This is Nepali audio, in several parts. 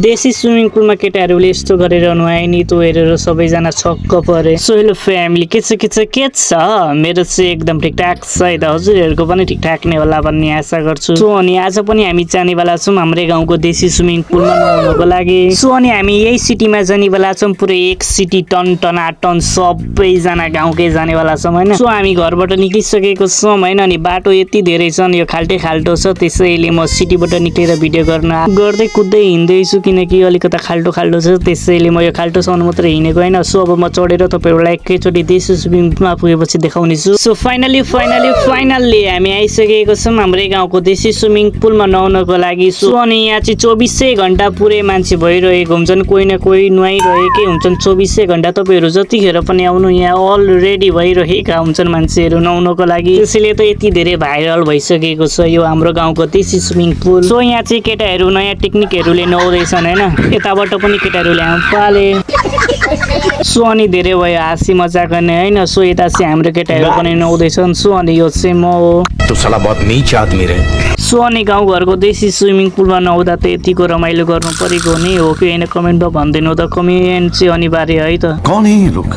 देशी स्विमिङ पुलमा केटाहरूले यस्तो गरेर नुहाए नि त्यो हेरेर सबैजना छक्क परे। सो हेलो फ्यामिली, के छ मेरो चाहिँ एकदम ठिकठाक छ है त। हजुरहरूको पनि ठिकठाक नै होला भन्ने आशा गर्छु। सो अनि आज पनि हामी जानेवाला छौँ हाम्रै गाउँको देशी स्विमिङ पुलमा नुहाउनको लागि। सो अनि हामी यही सिटीमा जानेवाला छौँ, पुरै एक सिटी टन सबैजना गाउँकै जानेवाला छौँ होइन। सो हामी घरबाट निक्लिसकेको छौँ होइन। अनि बाटो यति धेरै छन्, यो खाल्टो छ, त्यसैले म सिटीबाट निक्लेर भिडियो गर्दै कुद्दै हिँड्दैछु किनकि अलिकता खाल्टो छ, त्यसैले म यो खाल्टोसम्म मात्रै हिँडेको होइन। सो अब म चढेर तपाईँहरूलाई एकैचोटि देशी स्विमिङ पुलमा पुगेपछि देखाउनेछु। सो फाइनली हामी आइसकेको छौँ हाम्रै गाउँको देशी स्विमिङ पुलमा नुहाउनको लागि। सो अनि यहाँ चाहिँ 24 घण्टा पुरै मान्छे भइरहेको हुन्छन्, कोही न कोही नुहाइरहेकै हुन्छन् 24 घण्टा। तपाईँहरू जतिखेर पनि आउनु, यहाँ अलरेडी भइरहेका हुन्छन् मान्छेहरू नुहाउनको लागि। त्यसैले त यति धेरै भाइरल भइसकेको छ यो हाम्रो गाउँको देशी स्विमिङ पुल। सो यहाँ चाहिँ केटाहरू नयाँ टेक्निकहरूले नुहाउँदैछन् होइन। यताबाट पनि केटाहरूले हाम पाले। सो अनि धेरै भयो हाँसी मजाक गर्ने होइन। सो यता चाहिँ हाम्रो केटाहरू पनि नुहाउँदैछन्। सो अनि यो चाहिँ म हो। तो साला बहुत नीच आदमी रहे। सो अनि गाउँघरको देशी स्विमिङ पुलमा नुहाउँदा त यतिको रमाइलो गर्नु परेको नै हो कि होइन, कमेन्टमा भनिदिनु त। कमेन्ट चाहिँ अनिवार्य है त। कौन है ये लोग,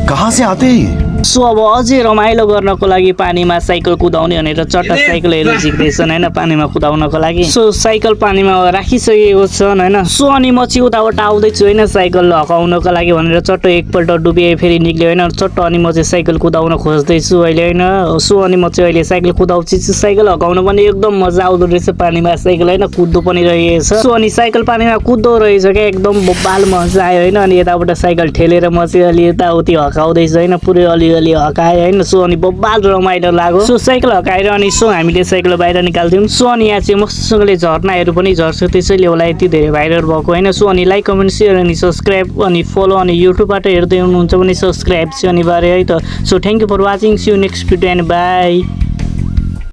कहाँ से आते हैं? सो अब अझै रमाइलो गर्नको लागि पानीमा साइकल कुदाउने भनेर चट्टा साइकलहरू झिक्दैछन् होइन पानीमा कुदाउनको लागि। सो साइकल पानीमा राखिसकेको छन् होइन। सो अनि म चाहिँ उताबाट आउँदैछु होइन साइकल हकाउनको लागि भनेर चट्ट एकपल्ट डुबे फेरि निक्ल्यो होइन चट्ट। अनि म चाहिँ साइकल कुदाउन खोज्दैछु अहिले होइन। सो अनि म चाहिँ अहिले साइकल कुदाउँछु। साइकल हकाउनु पनि एकदम मजा आउँदो रहेछ पानीमा साइकल होइन, कुद्दो पनि रहेछ। सो अनि साइकल पानीमा कुद्दो रहेछ क्या, एकदम बब्बाल मजा आयो होइन। अनि यताबाट साइकल ठेलेर म चाहिँ अलि यताउति हकाउँदैछु होइन, पुरै अलि हकाएँ होइन। सो अनि बब्बाल रमाइलो लाग्यो। सो साइकल हकाएर अनि सो हामीले साइकल बाहिर निकाल्थ्यौँ। सो अनि यहाँ चाहिँ मसँगले झर्नाहरू पनि झर्छ, त्यसैले होला यति धेरै भाइरल भएको होइन। सो अनि लाइक कमेन्ट सेयर अनि सब्सक्राइब अनि फलो अनि युट्युबबाट हेर्दै हुनुहुन्छ भने सब्सक्राइब चाहिँ अनिवार्य है त। So thank you for watching, see you next video and by.